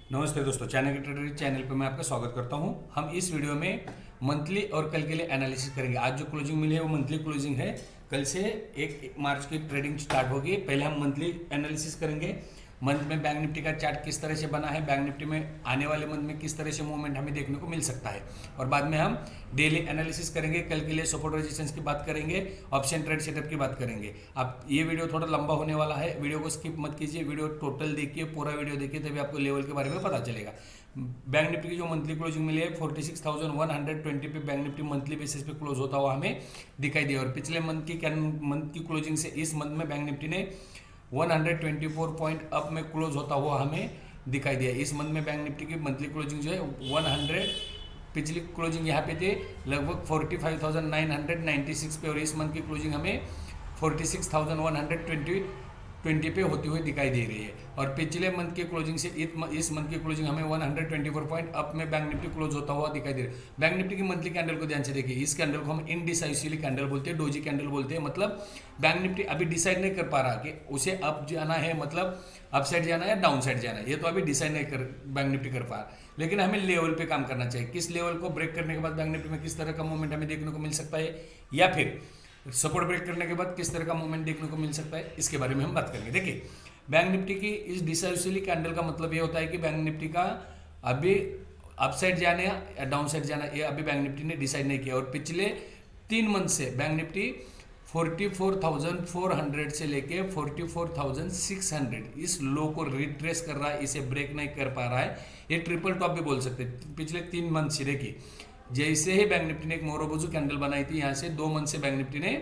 नमस्ते दोस्तों, चाइना के ट्रेडर चैनल पे मैं आपका स्वागत करता हूं। हम इस वीडियो में मंथली और कल के लिए एनालिसिस करेंगे। आज जो क्लोजिंग मिली है वो मंथली क्लोजिंग है। कल से 1 मार्च की ट्रेडिंग स्टार्ट होगी। पहले हम मंथली एनालिसिस करेंगे। मंथ में बैंक निफ्टी का चार्ट किस तरह से बना है, बैंक निफ्टी में आने वाले मंथ में किस तरह से मूवमेंट हमें देखने को मिल सकता है, और बाद में हम डेली एनालिसिस करेंगे। कल के लिए सपोर्ट रेजिस्टेंस की बात करेंगे, ऑप्शन ट्रेड सेटअप की बात करेंगे। आप ये वीडियो थोड़ा लंबा होने वाला है, वीडियो को स्किप मत कीजिए, वीडियो टोटल देखिए, पूरा वीडियो देखिए, तभी आपको लेवल के बारे में पता चलेगा। बैंक निफ्टी की जो मंथली क्लोजिंग मिली है 46,120 पे बैंक निफ्टी मंथली बेसिस पे क्लोज होता हुआ हमें दिखाई दिया। और पिछले मंथ की क्लोजिंग से इस मंथ में बैंक निफ्टी ने 124 पॉइंट अप में क्लोज होता हुआ हमें दिखाई दिया। इस मंथ में बैंक निफ्टी की मंथली क्लोजिंग जो है 100, पिछली क्लोजिंग यहाँ पे थे लगभग 45,996 पे, और इस मंथ की क्लोजिंग हमें 46,120 पे होती हुई दिखाई दे रही है। और पिछले मंथ की क्लोजिंग से इस मंथ की क्लोजिंग हमें 124 पॉइंट अप में बैंक निफ्टी क्लोज होता हुआ दिखाई दे रहा है। बैंक निफ्टी की मंथली कैंडल को ध्यान से देखिए। इस कैंडल को हम इनडिसाइसिवली कैंडल बोलते हैं, डोजी कैंडल बोलते हैं। मतलब बैंक निफ्टी अभी डिसाइड नहीं कर पा रहा कि उसे अप जाना है, मतलब अप साइड जाना है या डाउन साइड जाना है, ये तो अभी डिसाइड नहीं कर बैंक निफ्टी कर पा रहा। लेकिन हमें लेवल पे काम करना चाहिए। किस लेवल को ब्रेक करने के बाद बैंक निफ्टी में किस तरह का मूवमेंट हमें देखने को मिल सकता है, या फिर सपोर्ट ब्रेक करने के बाद किस तरह का मूवमेंट देखने को मिल सकता है, इसके बारे में हम बात करेंगे। देखिए, बैंक निफ्टी की इस डिसाइसिवली कैंडल का मतलब ये होता है कि बैंक निफ्टी का अभी अपसाइड जाना या डाउन साइड जाना, ये अभी बैंक निफ्टी ने डिसाइड नहीं किया। और पिछले 3 मंथ से बैंक निफ्टी 44,400 से लेके 44,600 इस लो को रिट्रेस कर रहा है, इसे ब्रेक नहीं कर पा रहा है। ये ट्रिपल टॉप भी बोल सकते हैं। पिछले 3 मंथ से देखिए, जैसे ही बैंक निफ्टी ने एक मोरोबोजू कैंडल बनाई थी, यहाँ से 2 मंथ से बैंक निफ्टी ने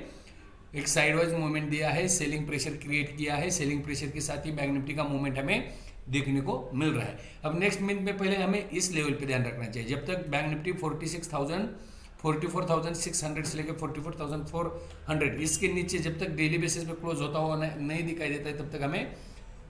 एक साइडवाइज मूवमेंट दिया है, सेलिंग प्रेशर क्रिएट किया है। सेलिंग प्रेशर के साथ ही बैंक निफ्टी का मूवमेंट हमें देखने को मिल रहा है। अब नेक्स्ट मंथ में पहले हमें इस लेवल पे ध्यान रखना चाहिए। जब तक बैंक निफ्टी 44,600 से लेकर 44,400 इसके नीचे जब तक डेली बेसिस पे क्लोज होता हुआ नहीं दिखाई देता है, तब तक हमें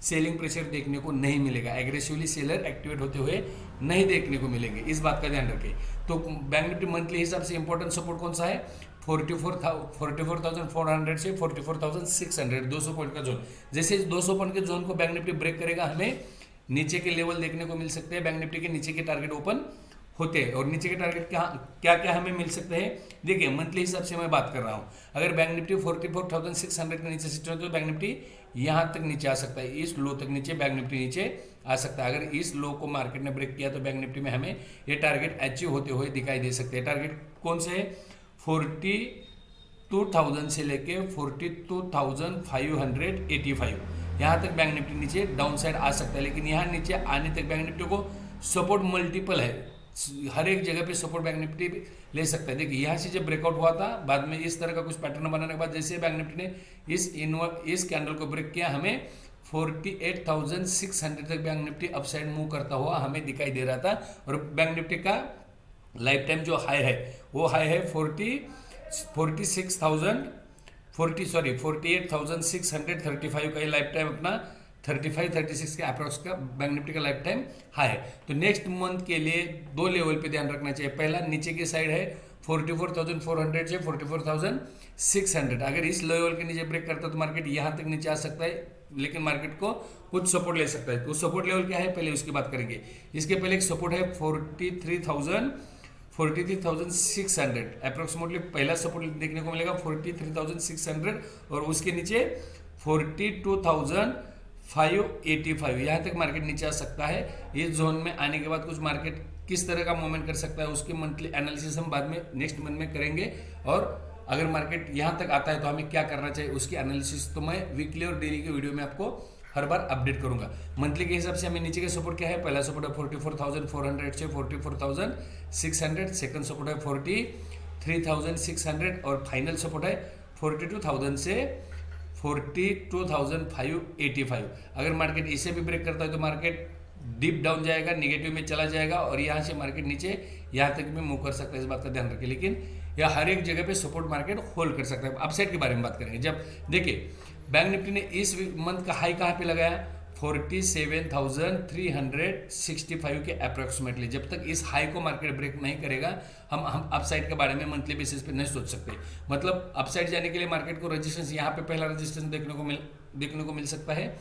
सेलिंग प्रेशर देखने को नहीं मिलेगा। एग्रेसिवली सेलर एक्टिवेट होते हुए नहीं देखने को मिलेंगे, इस बात का ध्यान रखें। तो बैंक निफ्टी मंथली हिसाब से इंपॉर्टेंट सपोर्ट कौन सा है? 44,400 से 44,600, 200 पॉइंट का जोन। जैसे 200 पॉइंट के जोन को बैंक निफ्टी ब्रेक करेगा, हमें नीचे के लेवल देखने को मिल सकते हैं। बैंक निफ्टी के नीचे के टारगेट ओपन होते हैं, और नीचे के टारगेट क्या क्या हमें मिल सकते हैं। देखिए, मंथली हिसाब से मैं बात कर रहा हूँ। अगर बैंक निफ्टी 44,600 के नीचे सिस्टम है तो बैंक निफ्टी यहाँ तक नीचे आ सकता है, इस लो तक नीचे बैंक निफ्टी नीचे आ सकता है। अगर इस लो को मार्केट ने ब्रेक किया तो बैंक निफ्टी में हमें ये टारगेट अचीव होते हुए दिखाई दे सकते हैं। टारगेट कौन से है? 42,000 से लेके 42,585 यहाँ तक बैंक निफ्टी नीचे डाउन साइड आ सकता है। लेकिन यहाँ नीचे आने तक बैंक निफ्टी को सपोर्ट मल्टीपल है, हर एक जगह पे सपोर्ट बैंक निफ्टी ले सकता है। देखिए, यहाँ से जब ब्रेकआउट हुआ था, बाद में इस तरह का कुछ पैटर्न बनाने के बाद जैसे बैंक निफ्टी ने इस कैंडल को ब्रेक किया, हमें 48,600 तक बैंक निफ्टी अपसाइड मूव करता हुआ हमें दिखाई दे रहा था। और बैंक निफ्टी का लाइफ टाइम जो हाई है वो हाई है 48,635 का ये लाइफ टाइम अपना 35-36 के अप्रॉक्स का बैंक निफ्टी का लाइफ टाइम हाई है। तो नेक्स्ट मंथ के लिए 2 लेवल पे ध्यान रखना चाहिए। पहला नीचे की साइड है 44,400 से 44,600। अगर इस लेवल के नीचे ब्रेक करता है तो मार्केट यहाँ तक नीचे आ सकता है, लेकिन मार्केट को कुछ सपोर्ट ले सकता है। तो सपोर्ट लेवल क्या है पहले उसकी बात करेंगे। इसके पहले एक सपोर्ट है 43,600 अप्रोक्सीमेटली पहला सपोर्ट देखने को मिलेगा 43,600, और उसके नीचे 42,585 यहाँ तक मार्केट नीचे आ सकता है। इस जोन में आने के बाद कुछ मार्केट किस तरह का मूवमेंट कर सकता है उसकी मंथली एनालिसिस हम बाद में नेक्स्ट मंथ में करेंगे। और अगर मार्केट यहाँ तक आता है तो हमें क्या करना चाहिए उसकी एनालिसिस तो मैं वीकली और डेली के वीडियो में आपको हर बार अपडेट करूंगा। मंथली के हिसाब से हमें नीचे का सपोर्ट क्या है? पहला सपोर्ट है 44,400 से 44,600, सेकंड सपोर्ट है 43,600, और फाइनल सपोर्ट है 42,000 से 42,585। अगर मार्केट इसे भी ब्रेक करता है तो मार्केट डीप डाउन जाएगा, नेगेटिव में चला जाएगा, और यहाँ से मार्केट नीचे यहाँ तक भी मूव कर सकता है, इस बात का ध्यान रखें। लेकिन यह हर एक जगह पे सपोर्ट मार्केट होल्ड कर सकता है। अपसाइड के बारे में बात करेंगे। जब देखिए, बैंक निफ्टी ने इस मंथ का हाई कहाँ पे लगाया? 47,365 के अप्रोक्सीमेटली। जब तक इस हाई को मार्केट ब्रेक नहीं करेगा, हम अपसाइड के बारे में मंथली बेसिस पे नहीं सोच सकते। मतलब अपसाइड जाने के लिए मार्केट को रेजिस्टेंस यहाँ पे पहला रेजिस्टेंस देखने को मिल सकता है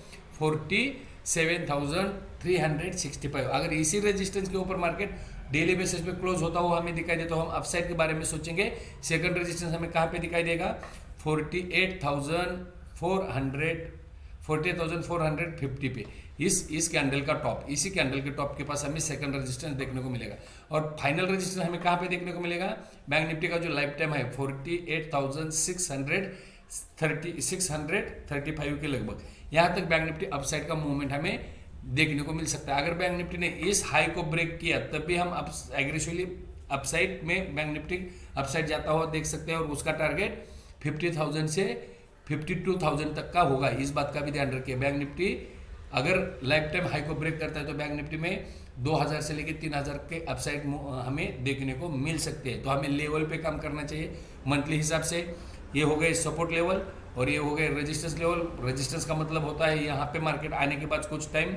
7365। अगर इसी रेजिस्टेंस के ऊपर मार्केट डेली बेसिस पे क्लोज होता हुआ हमें दिखाई दे तो हम अपसाइड के बारे में सोचेंगे। सेकंड रेजिस्टेंस हमें कहाँ पे दिखाई देगा? 48,450 पे, इस कैंडल का टॉप, इसी कैंडल के टॉप के पास हमें सेकंड रेजिस्टेंस देखने को मिलेगा। और फाइनल रेजिस्टेंस हमें कहाँ पे देखने को मिलेगा? बैंक निफ्टी का जो लाइफ टाइम है 48,635 के लगभग, यहाँ तक बैंक निफ्टी अपसाइड का मूवमेंट हमें देखने को मिल सकता है। अगर बैंक निफ्टी ने इस हाई को ब्रेक किया तब भी हम एग्रेसिवली अपसाइड में बैंक निफ्टी अपसाइड जाता हुआ देख सकते हैं, और उसका टारगेट 50,000 से 52,000 तक का होगा। इस बात का भी ध्यान रखिए। बैंक निफ्टी अगर लाइफ टाइम हाई को ब्रेक करता है तो बैंक निफ्टी में 2,000 से लेकर 3,000 के अपसाइड हमें देखने को मिल सकते हैं। तो हमें लेवल पे काम करना चाहिए मंथली हिसाब से। ये हो गए सपोर्ट लेवल और ये हो गए रेजिस्टेंस लेवल। रेजिस्टेंस का मतलब होता है यहाँ पे मार्केट आने के बाद कुछ टाइम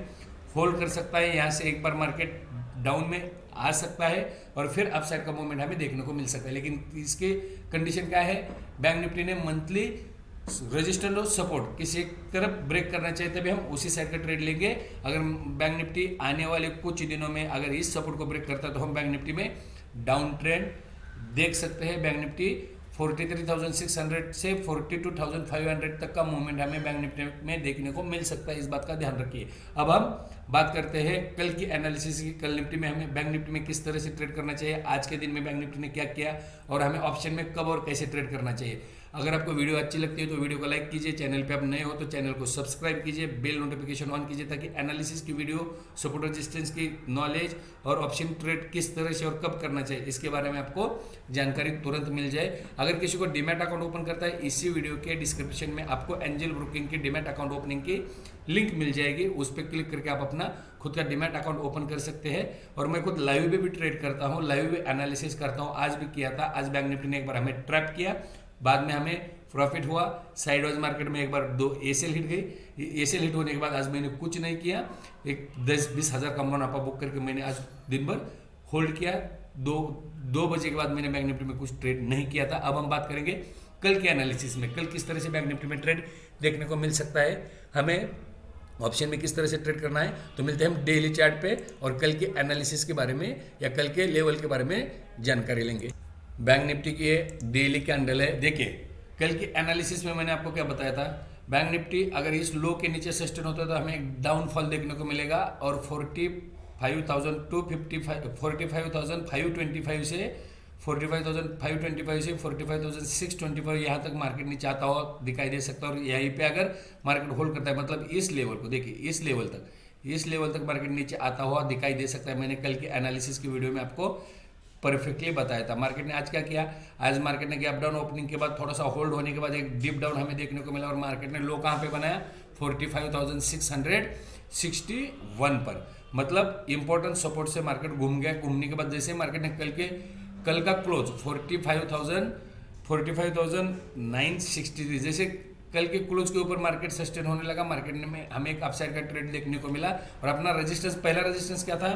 होल्ड कर सकता है, यहाँ से एक बार मार्केट डाउन में आ सकता है और फिर अपसाइड का मूवमेंट हमें देखने को मिल सकता है। लेकिन इसके कंडीशन क्या है? बैंक निफ्टी ने मंथली रेजिस्टेंस और सपोर्ट किसी एक तरफ ब्रेक करना चाहिए, तभी हम उसी साइड का ट्रेड लेंगे। अगर बैंक निफ्टी आने वाले कुछ दिनों में अगर इस सपोर्ट को ब्रेक करता है तो हम बैंक निफ्टी में डाउन ट्रेंड देख सकते हैं। बैंक निफ्टी 43,600 से 42,500 तक का मूवमेंट हमें बैंक निफ्टी में देखने को मिल सकता है। इस बात का ध्यान रखिए। अब हम बात करते हैं कल की एनालिसिस की। कल निफ्टी में हमें बैंक निफ्टी में किस तरह से ट्रेड करना चाहिए, आज के दिन में बैंक निफ्टी ने क्या किया और हमें ऑप्शन में कब और कैसे ट्रेड करना चाहिए। अगर आपको वीडियो अच्छी लगती है तो वीडियो को लाइक कीजिए, चैनल पे आप नए हो तो चैनल को सब्सक्राइब कीजिए, बेल नोटिफिकेशन ऑन कीजिए, ताकि एनालिसिस की वीडियो, सपोर्ट रेजिस्टेंस की नॉलेज और ऑप्शन ट्रेड किस तरह से और कब करना चाहिए इसके बारे में आपको जानकारी तुरंत मिल जाए। अगर किसी को डीमैट अकाउंट ओपन करता है, इसी वीडियो के डिस्क्रिप्शन में आपको एंजल ब्रोकिंग की डीमैट अकाउंट ओपनिंग की लिंक मिल जाएगी। उस पर क्लिक करके आप अपना खुद का डीमैट अकाउंट ओपन कर सकते हैं। और मैं खुद लाइव भी ट्रेड करता हूँ, लाइव भी एनालिसिस करता हूँ। आज भी किया था। आज बैंक निफ्टी ने एक बार हमें ट्रैप किया, बाद में हमें प्रॉफिट हुआ। साइड वाइज मार्केट में एक बार 2 एसेल हिट गई। एसेल हिट होने के बाद आज मैंने कुछ नहीं किया, एक 10-20 हज़ार का मुनाफा बुक करके मैंने आज दिन भर होल्ड किया। 2 बजे के बाद मैंने बैंक निफ्टी में कुछ ट्रेड नहीं किया था। अब हम बात करेंगे कल के एनालिसिस में, कल किस तरह से बैंक निफ्टी में ट्रेड देखने को मिल सकता है, हमें ऑप्शन में किस तरह से ट्रेड करना है। तो मिलते हैं हम डेली चार्ट पे और कल के एनालिसिस के बारे में या कल के लेवल के बारे में जानकारी लेंगे। बैंक निफ्टी की डेली कैंडल है। देखिए कल की एनालिसिस में मैंने आपको क्या बताया था, बैंक निफ्टी अगर इस लो के नीचे सस्टेन होता है तो हमें एक डाउनफॉल देखने को मिलेगा और 45,525 से 45,625 यहाँ तक मार्केट नीचे आता हुआ दिखाई दे सकता है। और यहीं पे अगर मार्केट होल्ड करता है, मतलब इस लेवल को देखिए, इस लेवल तक मार्केट नीचे आता हुआ दिखाई दे सकता है। मैंने कल की एनालिसिस की वीडियो में आपको परफेक्टली बताया था। मार्केट ने आज क्या किया? आज मार्केट ने गैप डाउन ओपनिंग के बाद थोड़ा सा होल्ड होने के बाद एक डीप डाउन हमें देखने को मिला और मार्केट ने लो कहाँ पे बनाया? 45,661 पर। मतलब इंपॉर्टेंट सपोर्ट से मार्केट घूम गया। घूमने के बाद जैसे मार्केट ने कल का क्लोज 45,963, जैसे कल के क्लोज के ऊपर मार्केट सस्टेन होने लगा। मार्केट में हमें एक अपसाइड का ट्रेड देखने को मिला और अपना रेजिस्टेंस, पहला रेजिस्टेंस क्या था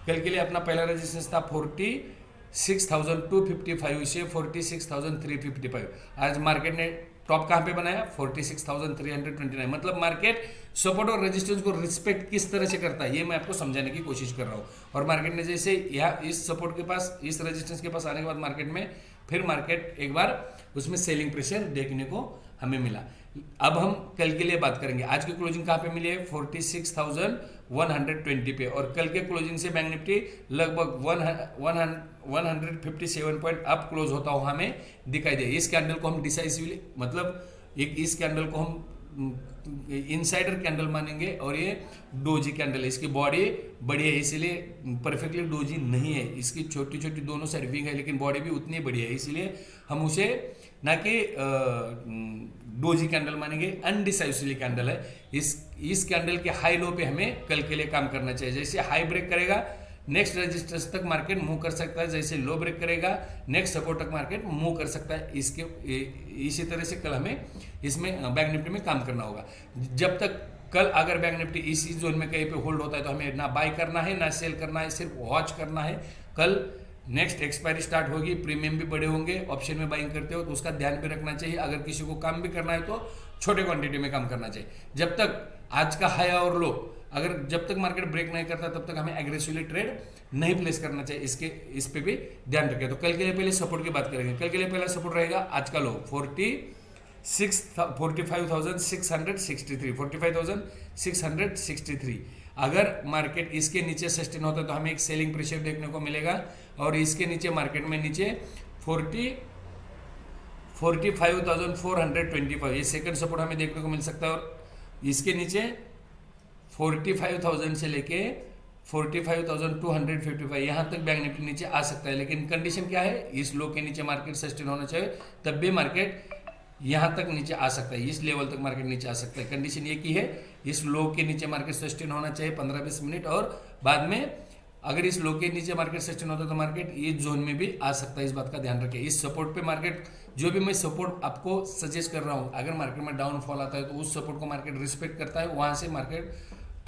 कल के लिए? अपना पहला रेजिस्टेंस था 46,255 से 46,355। आज मार्केट ने टॉप कहाँ पे बनाया? 46,329। मतलब मार्केट सपोर्ट और रेजिस्टेंस को रिस्पेक्ट किस तरह से करता है ये मैं आपको समझाने की कोशिश कर रहा हूँ। और मार्केट ने जैसे यहाँ इस सपोर्ट के पास, इस रेजिस्टेंस के पास आने के बाद मार्केट में फिर मार्केट एक बार उसमें सेलिंग प्रेशर देखने को हमें मिला। अब हम कल के लिए बात करेंगे। आज की क्लोजिंग कहाँ पे मिली है? 46,120 पे। और कल के क्लोजिंग से बैंक निफ्टी लगभग 157 पॉइंट अप क्लोज होता हुआ हमें दिखाई दे। इस कैंडल को हम डिसाइसिवली, मतलब इस कैंडल को हम इनसाइडर कैंडल मानेंगे और ये डोजी कैंडल है। इसकी बॉडी बड़ी है, इसीलिए परफेक्टली डोजी नहीं है। इसकी छोटी छोटी दोनों साइड वीक है, लेकिन बॉडी भी उतनी बड़ी है, इसलिए हम उसे ना कि डोजी कैंडल मानेंगे। अनडिसाइसिवली कैंडल है। इस कैंडल के हाई लो पे हमें कल के लिए काम करना चाहिए। जैसे हाई ब्रेक करेगा नेक्स्ट रेजिस्टेंस तक मार्केट मूव कर सकता है, जैसे लो ब्रेक करेगा नेक्स्ट सपोर्ट तक मार्केट मूव कर सकता है। इसी तरह से कल हमें इसमें बैंक निफ्टी में काम करना होगा। जब तक कल अगर बैंक निफ्टी इसी जोन में कहीं पे होल्ड होता है तो हमें ना बाय करना है ना सेल करना है, सिर्फ वॉच करना है। कल नेक्स्ट एक्सपायरी स्टार्ट होगी, प्रीमियम भी बड़े होंगे। ऑप्शन में बाइंग करते हो तो उसका ध्यान भी रखना चाहिए। अगर किसी को काम भी करना है तो छोटे क्वांटिटी में काम करना चाहिए। जब तक आज का हाई और लो अगर जब तक मार्केट ब्रेक नहीं करता तब तक हमें एग्रेसिवली ट्रेड नहीं प्लेस करना चाहिए, इस पे भी ध्यान रखें। तो कल के लिए पहले सपोर्ट की बात करेंगे। कल के लिए पहला सपोर्ट रहेगा आज का लो 45,663। अगर मार्केट इसके नीचे सस्टेन होता है तो हमें एक सेलिंग प्रेशर देखने को मिलेगा, और इसके नीचे मार्केट में नीचे 45,425 ये सेकंड सपोर्ट हमें देखने को मिल सकता है, और इसके नीचे 45,000 से लेके 45,255 यहाँ तक बैंक निफ्टी नीचे आ सकता है। लेकिन कंडीशन क्या है, इस लो के नीचे मार्केट सस्टेन होना चाहिए, तब भी मार्केट यहाँ तक नीचे आ सकता है, इस लेवल तक मार्केट नीचे आ सकता है। कंडीशन ये की है, इस लो के नीचे मार्केट सस्टेन होना चाहिए 15-20 मिनट, और बाद में अगर इस लो के नीचे मार्केट सस्टेन होता है तो मार्केट इस जोन में भी आ सकता है। इस बात का ध्यान रखें। इस सपोर्ट पे मार्केट, जो भी मैं सपोर्ट आपको सजेस्ट कर रहा हूँ, अगर मार्केट में डाउनफॉल आता है तो उस सपोर्ट को मार्केट रिस्पेक्ट करता है, वहाँ से मार्केट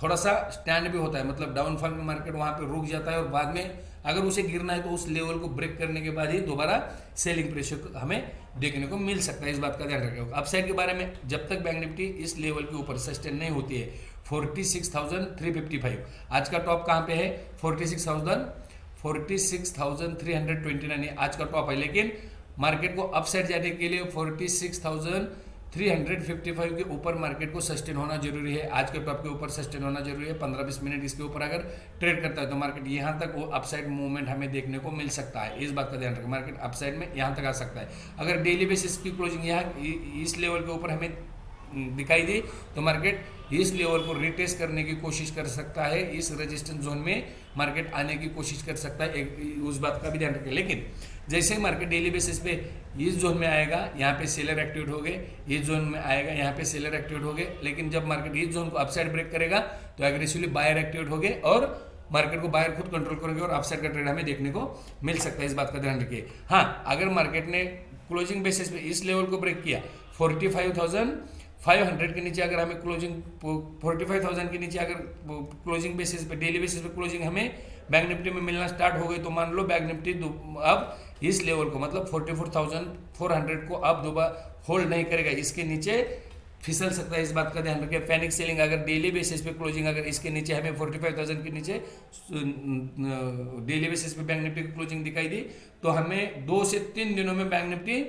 थोड़ा सा स्टैंड भी होता है, मतलब डाउनफॉल में मार्केट वहाँ पे रुक जाता है, और बाद में अगर उसे गिरना है तो उस लेवल को ब्रेक करने के बाद ही दोबारा सेलिंग प्रेशर हमें देखने को मिल सकता है। इस बात का ध्यान रखें। अपसाइड के बारे में, जब तक बैंक निफ्टी इस लेवल के ऊपर सस्टेन नहीं होती है 46,355, आज का टॉप कहाँ पे है 46,329 आज का टॉप है, लेकिन मार्केट को अपसाइड जाने के लिए 46,355 के ऊपर मार्केट को सस्टेन होना जरूरी है। आज के टॉप के ऊपर सस्टेन होना जरूरी है। 15-20 मिनट इसके ऊपर अगर ट्रेड करता है तो मार्केट यहाँ तक वो अपसाइड मूवमेंट हमें देखने को मिल सकता है। इस बात का ध्यान रखें, मार्केट अपसाइड में यहाँ तक आ सकता है। अगर डेली बेसिस की क्लोजिंग यहाँ इस लेवल के ऊपर हमें दिखाई दी तो मार्केट इस लेवल को रिटेस्ट करने की कोशिश कर सकता है, इस रेजिस्टेंस जोन में मार्केट आने की कोशिश कर सकता है, उस बात का भी ध्यान रखें। लेकिन जैसे ही मार्केट डेली बेसिस पे इस जोन में आएगा, यहाँ पे सेलर एक्टिवेट हो गए, इस जोन में आएगा, यहाँ पे सेलर एक्टिवेट हो गए, लेकिन जब मार्केट इस जोन को अपसाइड ब्रेक करेगा तो एग्रेसिवली बायर एक्टिवेट हो गए, और मार्केट को बायर खुद कंट्रोल करेंगे, और अपसाइड का ट्रेड हमें देखने को मिल सकता है। इस बात का ध्यान रखिए। हाँ, अगर मार्केट ने क्लोजिंग बेसिस पे इस लेवल को ब्रेक किया 45,500 के नीचे, अगर हमें क्लोजिंग 45,000 के नीचे अगर क्लोजिंग बेसिस पे, डेली बेसिस पे क्लोजिंग हमें बैंक निफ्टी में मिलना स्टार्ट हो गई, तो मान लो बैंक निफ्टी अब इस लेवल को, मतलब 44,400 को अब दोबारा होल्ड नहीं करेगा, इसके नीचे फिसल सकता है। इस बात का ध्यान रखें। पैनिक सेलिंग अगर डेली बेसिस पे क्लोजिंग अगर इसके नीचे हमें 45,000 के नीचे डेली बेसिस पे बैंक निफ्टी की क्लोजिंग दिखाई दी, तो हमें 2 से 3 दिनों में बैंक निफ्टी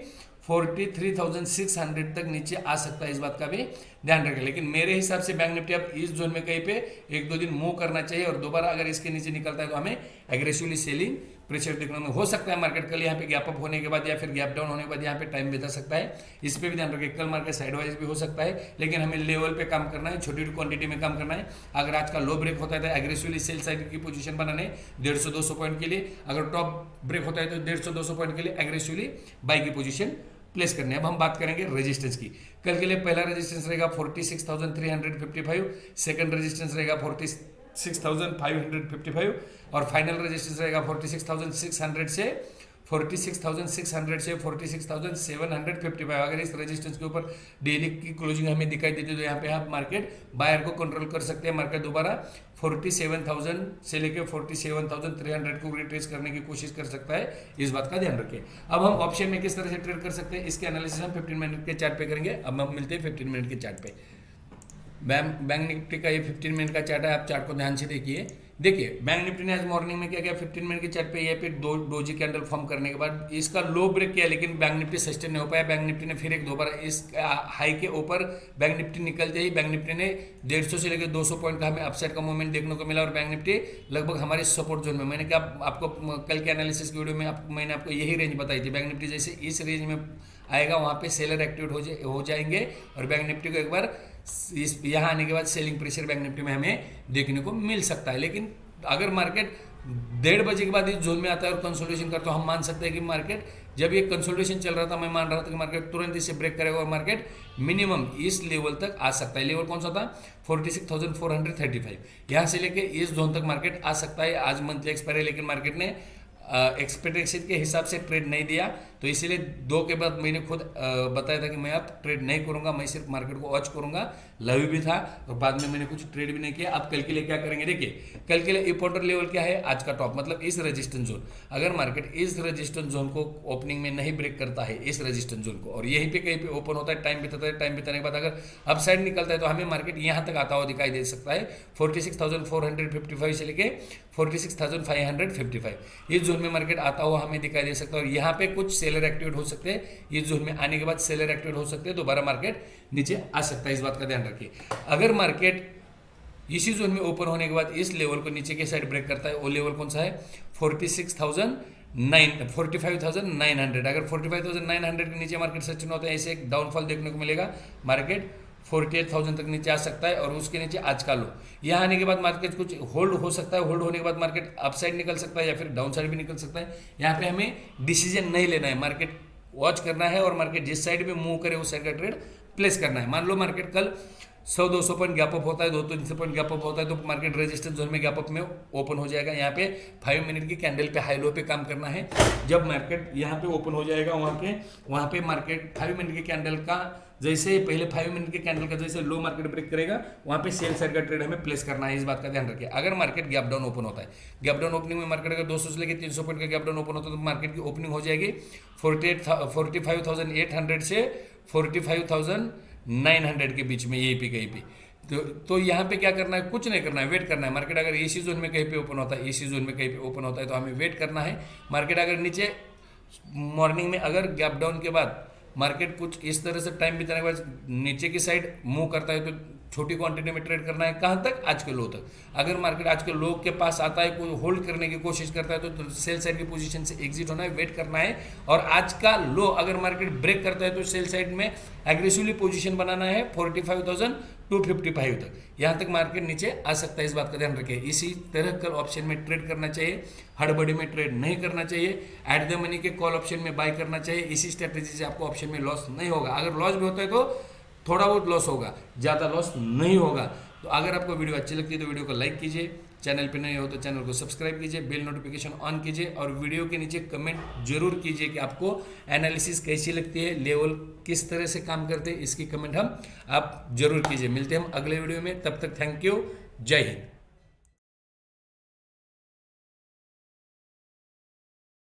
43,600 तक नीचे आ सकता है। इस बात का भी ध्यान रखें। लेकिन मेरे हिसाब से बैंक निफ्टी अब इस जोन में कहीं पे 1-2 दिन मूव करना चाहिए, और दोबारा अगर इसके नीचे निकलता है तो हमें एग्रेसिवली सेलिंग प्रेशर देखने में हो सकता है। मार्केट कल यहाँ पे गैप अप होने के बाद या फिर गैप डाउन होने के बाद यहाँ पे टाइम बिता सकता है, इस पे भी ध्यान रखें। कल मार्केट साइडवाइज भी हो सकता है, लेकिन हमें लेवल पे काम करना है, छोटी क्वांटिटी में काम करना है। अगर आज का लो ब्रेक होता है तो एग्रेसिवली सेल साइड की पोजीशन बनाने 150-200 पॉइंट के लिए, अगर टॉप ब्रेक होता है तो 150-200 पॉइंट के लिए एग्रेसिवली बाई की पोजीशन प्लेस करने। अब हम बात करेंगे रेजिस्टेंस की। कल के लिए पहला रेजिस्टेंस रहेगा 46,355, सेकंड रेजिस्टेंस रहेगा 46,555, और फाइनल रेजिस्टेंस रहेगा 46,600 से 46,755। अगर इस रेजिस्टेंस के ऊपर डेली की क्लोजिंग हमें दिखाई देती है तो यहाँ पे आप मार्केट बायर को कंट्रोल कर सकते हैं। मार्केट दोबारा 47,000 से लेकर 47,300 को रिट्रेस करने की कोशिश कर सकता है। इस बात का ध्यान रखें। अब हम ऑप्शन में किस तरह से ट्रेड कर सकते हैं, इसके एनालिसिस हम 15 मिनट के चार्ट पे करेंगे। अब हम मिलते हैं 15 मिनट के चार्ट पे। बैंक निफ्टी का ये 15 मिनट का चार्ट है, आप चार्ट को ध्यान से देखिए। बैंक निफ्टी ने आज मॉर्निंग में क्या किया, 15 मिनट के चार्ट पे ये पे डोजी कैंडल फॉर्म करने के बाद इसका लो ब्रेक किया, लेकिन बैंक निफ्टी सस्टेन नहीं हो पाया। बैंक निफ्टी ने फिर एक दोबारा इस हाई के ऊपर बैंक निफ्टी निकलते ही बैंक निफ्टी ने 150 से लेकर 200 पॉइंट का हमें अपसाइड का मूवमेंट देखने को मिला, और बैंक निफ्टी लगभग हमारे सपोर्ट जोन में, मैंने क्या आपको कल के एनालिसिस की वीडियो में मैंने आपको यही रेंज बताई थी। बैंक निफ्टी जैसे इस रेंज में आएगा वहाँ पे सेलर एक्टिवेट हो जाएंगे, और बैंक निफ्टी को एक बार इस यहाँ आने के बाद सेलिंग प्रेशर बैंक निफ्टी में हमें देखने को मिल सकता है। लेकिन अगर मार्केट 1:30 बजे के बाद इस जोन में आता है और कंसोलिडेशन करता, तो हम मान सकते हैं कि मार्केट जब ये कंसोलिडेशन चल रहा था, मैं मान रहा था कि मार्केट तुरंत इसे ब्रेक करेगा और मार्केट मिनिमम इस लेवल तक आ सकता है। लेवल कौन सा था, 46,435। यहाँ से लेके इस जोन तक मार्केट आ सकता है। आज मंथली एक्सपायरी है, लेकिन मार्केट ने एक्सपेक्टेशन के हिसाब से ट्रेड नहीं दिया, तो इसीलिए 2 के बाद मैंने खुद बताया था कि मैं अब ट्रेड नहीं करूंगा, मैं सिर्फ मार्केट को वॉच करूंगा। लाइव भी था और बाद में मैंने कुछ ट्रेड भी नहीं किया। अब कल के लिए क्या करेंगे, देखिए कल के लिए इंपॉर्टेंट लेवल क्या है, आज का टॉप मतलब इस रेजिस्टेंस जोन। अगर मार्केट इस रेजिस्टेंस जोन को ओपनिंग में नहीं ब्रेक करता है, इस रेजिस्टेंस जोन को, और यहीं पे कहीं पे ओपन होता है, टाइम बिताता है, टाइम बिताने के बाद अगर अप साइड निकलता है तो हमें मार्केट यहाँ तक आता हुआ दिखाई दे सकता है। 46,455 से लेके 46,555 इस जोन में मार्केट आता हुआ हमें दिखाई दे सकता है। और यहाँ पे कुछ सेलर एक्टिवेट हो सकते हैं, इस जोन में आने के बाद सेलर एक्टिवेट हो सकते हैं, दोबारा मार्केट नीचे आ सकता है, इस बात का ध्यान रखिए। अगर मार्केट इसी जोन में ओपन होने के बाद इस लेवल को नीचे के साइड ब्रेक करता है, वो लेवल कौन सा है, 45,900। अगर 45,900 के नीचे मार्केट सस्टेन होता है, ऐसे एक डाउनफॉल देखने को मिलेगा, मार्केट 48,000 तक नीचे आ सकता है। और उसके नीचे आज का लो, यहाँ आने के बाद मार्केट कुछ होल्ड हो सकता है, होल्ड होने के बाद मार्केट अपसाइड निकल सकता है या फिर डाउन साइड भी निकल सकता है। यहाँ पे हमें डिसीजन नहीं लेना है, मार्केट वॉच करना है और मार्केट जिस साइड में मूव करे उस साइड का ट्रेड प्लेस करना है। मान लो मार्केट कल 100-200 पॉइंट गैप अप होता है, 200-300 पॉइंट गैप अप होता है, तो मार्केट रेजिस्टेंस जोन में गैप अप में ओपन हो जाएगा। यहाँ पे 5 मिनट की कैंडल पे हाई लो पे काम करना है। जब मार्केट यहाँ पे ओपन हो जाएगा, वहाँ पे मार्केट 5 मिनट की कैंडल का जैसे पहले 5 मिनट के कैंडल का जैसे लो मार्केट ब्रेक करेगा, वहाँ पे सेल साइड का ट्रेड हमें प्लेस करना है, इस बात का ध्यान रखिए। अगर मार्केट गैप डाउन ओपन होता है, गैप डाउन ओपनिंग में मार्केट अगर 200 से लेकर 300 पॉइंट का गैप डाउन ओपन होता है, तो मार्केट की ओपनिंग हो जाएगी 45,800 से 45,900 के बीच में, यहीं पे कहीं पे। तो यहाँ पे क्या करना है, कुछ नहीं करना है, वेट करना है। मार्केट अगर इसी जोन में कहीं पे ओपन होता है, इसी जोन में कहीं पे ओपन होता है, तो हमें वेट करना है। मार्केट अगर नीचे मॉर्निंग में अगर गैप डाउन के बाद मार्केट कुछ इस तरह से टाइम बिताने के बाद नीचे की साइड मूव करता है, तो छोटी क्वांटिटी में ट्रेड करना है। कहाँ तक, आज के लो तक। अगर मार्केट आज के लो के पास आता है, कोई होल्ड करने की कोशिश करता है, तो सेल साइड की पोजीशन से एग्जिट होना है, वेट करना है। और आज का लो अगर मार्केट ब्रेक करता है, तो सेल साइड में एग्रेसिवली पोजीशन बनाना है 45,255 तक। यहाँ तक मार्केट नीचे आ सकता है, इस बात का ध्यान रखिए। इसी तरह कल ऑप्शन में ट्रेड करना चाहिए, हड़बड़ी में ट्रेड नहीं करना चाहिए। एट द मनी के कॉल ऑप्शन में बाय करना चाहिए। इसी स्ट्रेटेजी से आपको ऑप्शन में लॉस नहीं होगा। अगर लॉस भी होता है तो थोड़ा बहुत लॉस होगा, ज़्यादा लॉस नहीं होगा। तो अगर आपको वीडियो अच्छी लगती है तो वीडियो को लाइक कीजिए, चैनल पे नए हो तो चैनल को सब्सक्राइब कीजिए, बेल नोटिफिकेशन ऑन कीजिए और वीडियो के नीचे कमेंट जरूर कीजिए कि आपको एनालिसिस कैसी लगती है, लेवल किस तरह से काम करते हैं, इसकी कमेंट आप जरूर कीजिए। मिलते हैं हम अगले वीडियो में, तब तक थैंक यू, जय हिंद।